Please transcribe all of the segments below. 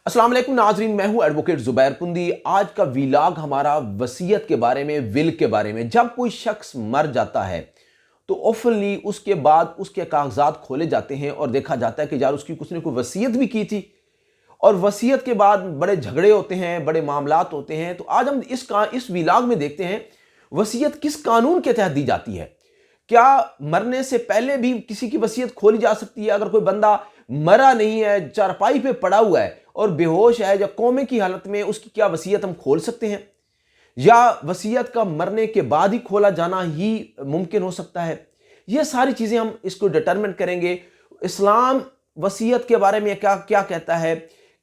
अस्सलाम वालेकुम नाजरीन, मैं हूं एडवोकेट जुबैर कुंदी। आज का वीलॉग हमारा वसीयत के बारे में, विल के बारे में। जब कोई शख्स मर जाता है तो ओपनली उसके बाद उसके कागजात खोले जाते हैं और देखा जाता है कि यार उसकी कुछ ने कोई वसीयत भी की थी, और वसीयत के बाद बड़े झगड़े होते हैं, बड़े मामलात होते हैं। तो आज हम इस वीलॉग में देखते हैं वसीयत किस कानून के तहत दी जाती है। क्या मरने से पहले भी किसी की वसीयत खोली जा सकती है? अगर कोई बंदा मरा नहीं है, चारपाई पे पड़ा हुआ है और बेहोश है या कोमे की हालत में, उसकी क्या वसीयत हम खोल सकते हैं? या वसीयत का मरने के बाद ही खोला जाना ही मुमकिन हो सकता है? ये सारी चीजें हम इसको डिटरमिन करेंगे। इस्लाम वसीयत के बारे में क्या क्या कहता है?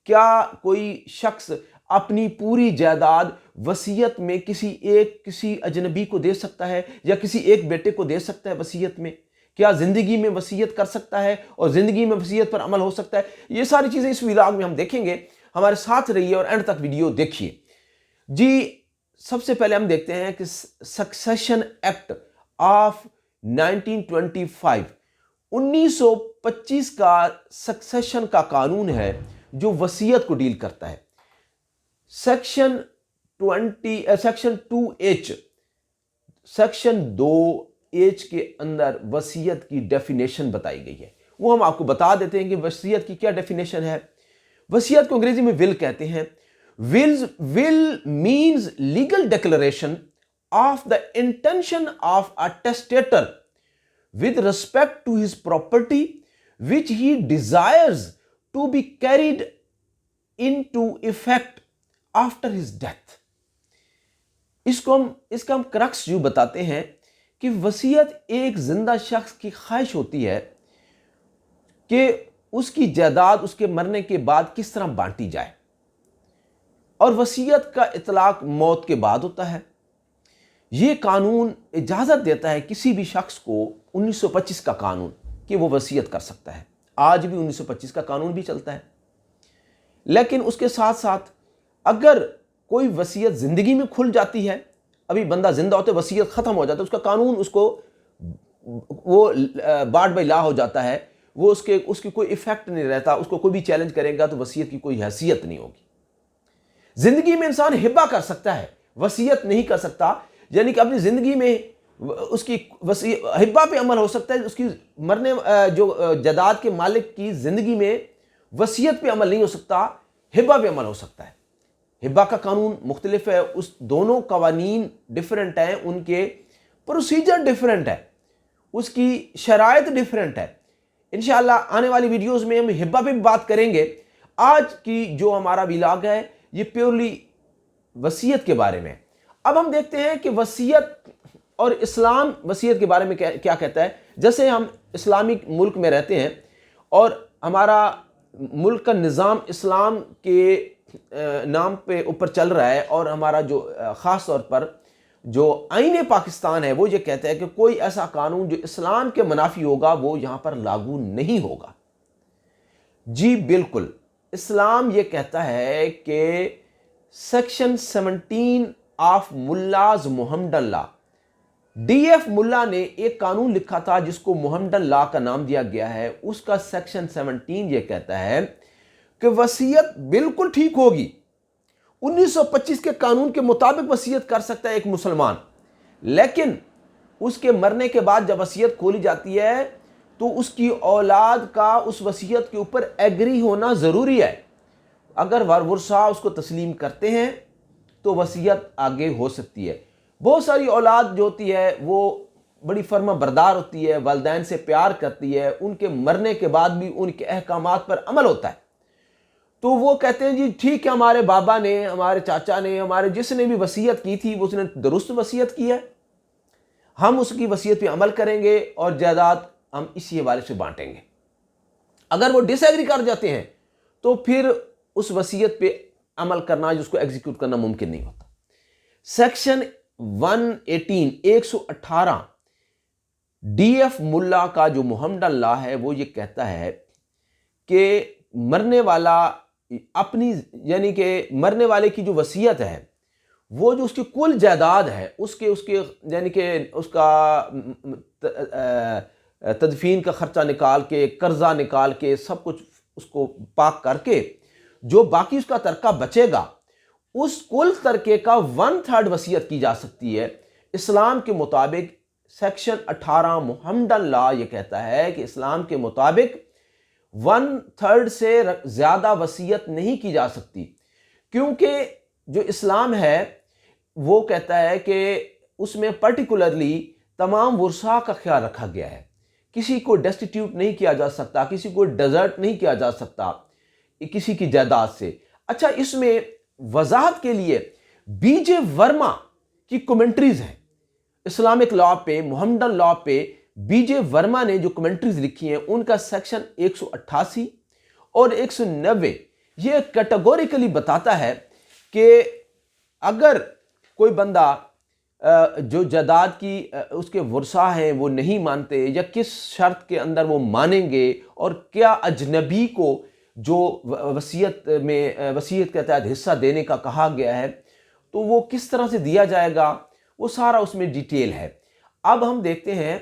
क्या कोई शख्स अपनी पूरी जायदाद वसीयत में किसी अजनबी को दे सकता है, या किसी एक बेटे को दे सकता है वसीयत में? क्या जिंदगी में वसीयत कर सकता है और जिंदगी में वसीयत पर अमल हो सकता है? ये सारी चीजें इस व्लॉग में हम देखेंगे। हमारे साथ रहिए और एंड तक वीडियो देखिए जी। सबसे पहले हम देखते हैं कि सक्सेशन एक्ट ऑफ 1925 1925 का सक्सेशन का कानून है जो वसीयत को डील करता है। सेक्शन 2H, सेक्शन 2H के अंदर वसीयत की डेफिनेशन बताई गई है। वो हम आपको बता देते हैं कि वसीयत की क्या डेफिनेशन है। वसीयत को अंग्रेजी में विल कहते हैं। Will means legal declaration of the intention of a testator with respect to his property which he desires to be carried into effect after his death। इसका हम क्रक्स यूं बताते हैं कि वसीयत एक जिंदा शख्स की ख्वाहिश होती है कि उसकी जायदाद उसके मरने के बाद किस तरह बांटी जाए, और वसीयत का इतलाक मौत के बाद होता है। ये कानून इजाजत देता है किसी भी शख्स को 1925 का कानून कि वो वसीयत कर सकता है। आज भी 1925 का कानून भी चलता है। लेकिन उसके साथ साथ अगर कोई वसीयत जिंदगी में खुल जाती है, अभी बंदा जिंदा होते वसीयत खत्म हो जाता है, उसका कानून उसको वो बार्ड बाई लॉ हो जाता है, वो उसकी कोई इफेक्ट नहीं रहता। उसको कोई भी चैलेंज करेगा तो वसीयत की कोई हैसियत नहीं होगी। जिंदगी में इंसान हिब्बा कर सकता है, वसीयत नहीं कर सकता। यानी कि अपनी जिंदगी में उसकी हिब्बा पे अमल हो सकता है, उसकी मरने जो जायदाद के मालिक की जिंदगी में वसीयत पे अमल नहीं हो सकता, हिब्बा पे अमल हो सकता है। हिब्बा का कानून मुख्तलिफ है, उस दोनों कवानीन डिफरेंट हैं, उनके प्रोसीजर डिफरेंट है, उसकी शराइत डिफरेंट है। इंशाअल्लाह आने वाली वीडियोस में हम हिब्बा पे भी बात करेंगे। आज की जो हमारा व्लॉग है ये प्योरली वसीयत के बारे में। अब हम देखते हैं कि वसीयत और इस्लाम वसीयत के बारे में क्या कहता है। जैसे हम इस्लामिक मुल्क में रहते हैं और हमारा मुल्क का निज़ाम इस्लाम के नाम पे ऊपर चल रहा है, और हमारा जो ख़ास तौर पर जो आईन पाकिस्तान है वो ये कहता है कि कोई ऐसा कानून जो इस्लाम के मुनाफी होगा वो यहाँ पर लागू नहीं होगा। जी बिल्कुल, इस्लाम ये कहता है कि section 17 of Mulla's Mohammedan law, DF Mulla ने एक कानून लिखा था जिसको मुहम्मदन लॉ का नाम दिया गया है। उसका सेक्शन 17 ये कहता है कि वसीयत बिल्कुल ठीक होगी। 1925 के कानून के मुताबिक वसीयत कर सकता है एक मुसलमान, लेकिन उसके मरने के बाद जब वसीयत खोली जाती है तो उसकी औलाद का उस वसीयत के ऊपर एग्री होना जरूरी है। अगर वरसा उसको तस्लीम करते हैं तो वसीयत आगे हो सकती है। बहुत सारी औलाद जो होती है वो बड़ी फर्मा बरदार होती है, वालिदैन से प्यार करती है, उनके मरने के बाद भी उनके अहकामात पर अमल होता है। तो वो कहते हैं जी ठीक है, हमारे बाबा ने, हमारे चाचा ने, हमारे जिसने भी वसीयत की थी उसने दुरुस्त वसीयत की है, हम उसकी वसीयत पे अमल करेंगे और जायदाद हम इसी हवाले से बांटेंगे। अगर वो डिसएग्री कर जाते हैं तो फिर उस वसीयत पे अमल करना, जिसको एग्जीक्यूट करना मुमकिन नहीं होता। सेक्शन 118 DF मुल्ला का जो मुहम्मदन लॉ है वो ये कहता है कि मरने वाला अपनी, यानी कि मरने वाले की जो वसीयत है वो जो उसकी कुल जायदाद है उसके यानी कि उसका तदफीन का खर्चा निकाल के, कर्जा निकाल के, सब कुछ उसको पाक करके جو باقی اس کا ترکہ بچے گا اس کل ترکے کا 1/3 وصیت کی جا سکتی ہے۔ اسلام کے مطابق سیکشن 18 محمدن لا یہ کہتا ہے کہ اسلام کے مطابق 1/3 سے زیادہ وصیت نہیں کی جا سکتی، کیونکہ جو اسلام ہے وہ کہتا ہے کہ اس میں پرٹیکولرلی تمام ورثاء کا خیال رکھا گیا ہے۔ کسی کو ڈیسٹیٹیوٹ نہیں کیا جا سکتا، کسی کو ڈیزرٹ نہیں کیا جا سکتا کسی کی جائیداد سے۔ اچھا، اس میں وضاحت کے لیے بی جے ورما کی کمنٹریز ہیں اسلامک لا پہ، محمدن لا پہ۔ بی جے ورما نے جو کمنٹریز لکھی ہیں ان کا سیکشن 188 اور 190 یہ کیٹیگوریکلی بتاتا ہے کہ اگر کوئی بندہ جو جائیداد کی اس کے ورثاء ہیں وہ نہیں مانتے یا کس شرط کے اندر وہ مانیں گے، اور کیا اجنبی کو جو وصیت کے تحت حصہ دینے کا کہا گیا ہے تو وہ کس طرح سے دیا جائے گا، وہ سارا اس میں ڈیٹیل ہے۔ اب ہم دیکھتے ہیں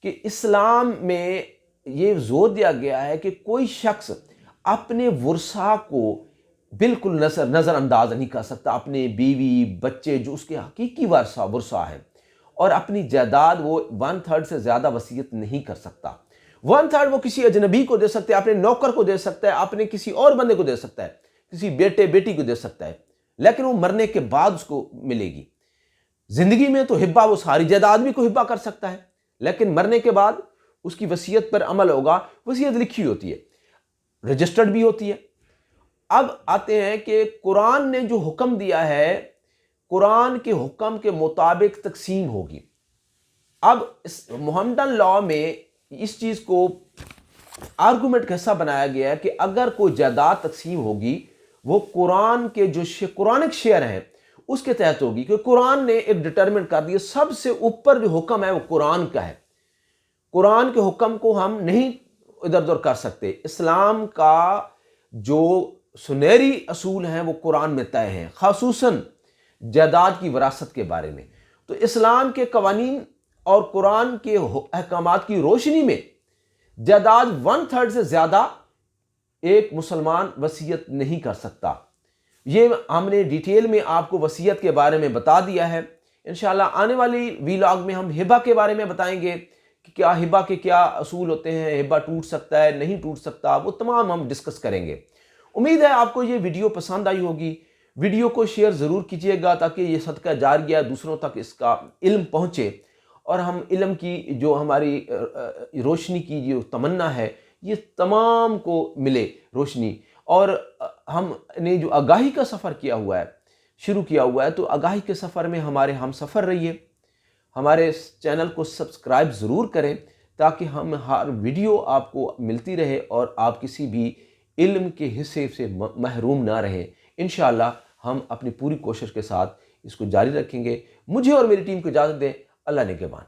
کہ اسلام میں یہ زور دیا گیا ہے کہ کوئی شخص اپنے ورثاء کو بالکل نظر انداز نہیں کر سکتا، اپنے بیوی بچے جو اس کے حقیقی ورثاء ہیں، اور اپنی جائیداد وہ 1/3 سے زیادہ وصیت نہیں کر سکتا۔ 1/3 وہ کسی اجنبی کو دے سکتا ہے، اپنے نوکر کو دے سکتا ہے، اپنے کسی اور بندے کو دے سکتا ہے، کسی بیٹے بیٹی کو دے سکتا ہے، لیکن وہ مرنے کے بعد اس کو ملے گی۔ زندگی میں تو ہبہ وہ ساری جائیداد بھی کو ہبہ کر سکتا ہے، لیکن مرنے کے بعد اس کی وصیت پر عمل ہوگا۔ وصیت لکھی ہوتی ہے، رجسٹرڈ بھی ہوتی ہے۔ اب آتے ہیں کہ قرآن نے جو حکم دیا ہے، قرآن کے حکم کے مطابق تقسیم ہوگی۔ اب محمدن لا میں اس چیز کو آرگومنٹ کا حصہ بنایا گیا ہے کہ اگر کوئی جائیداد تقسیم ہوگی وہ قرآن کے جو قرآنک شیئر ہیں اس کے تحت ہوگی، کہ قرآن نے ایک ڈٹرمنٹ کر دیا، سب سے اوپر جو حکم ہے وہ قرآن کا ہے۔ قرآن کے حکم کو ہم نہیں ادھر ادھر کر سکتے۔ اسلام کا جو سنہری اصول ہیں وہ قرآن میں طے ہیں، خصوصاً جائیداد کی وراثت کے بارے میں۔ تو اسلام کے قوانین اور قرآن کے احکامات کی روشنی میں جائیداد 1/3 سے زیادہ ایک مسلمان وصیت نہیں کر سکتا۔ یہ ہم نے ڈیٹیل میں آپ کو وصیت کے بارے میں بتا دیا ہے۔ انشاءاللہ آنے والی ویلاگ میں ہم ہبہ کے بارے میں بتائیں گے کہ کیا ہبہ کے کیا اصول ہوتے ہیں، ہبہ ٹوٹ سکتا ہے نہیں ٹوٹ سکتا، وہ تمام ہم ڈسکس کریں گے۔ امید ہے آپ کو یہ ویڈیو پسند آئی ہوگی۔ ویڈیو کو شیئر ضرور کیجیے گا تاکہ یہ صدقہ جاریہ دوسروں تک اس کا علم پہنچے، اور ہم علم کی جو ہماری روشنی کی جو تمنا ہے یہ تمام کو ملے روشنی، اور ہم نے جو آگاہی کا سفر کیا ہوا ہے، شروع کیا ہوا ہے، تو آگاہی کے سفر میں ہمارے ہم سفر رہیے۔ ہمارے اس چینل کو سبسکرائب ضرور کریں تاکہ ہم ہر ویڈیو آپ کو ملتی رہے اور آپ کسی بھی علم کے حصے سے محروم نہ رہیں۔ انشاءاللہ ہم اپنی پوری کوشش کے ساتھ اس کو جاری رکھیں گے۔ مجھے اور میری ٹیم کو اجازت دیں۔ اللہ نگہبان۔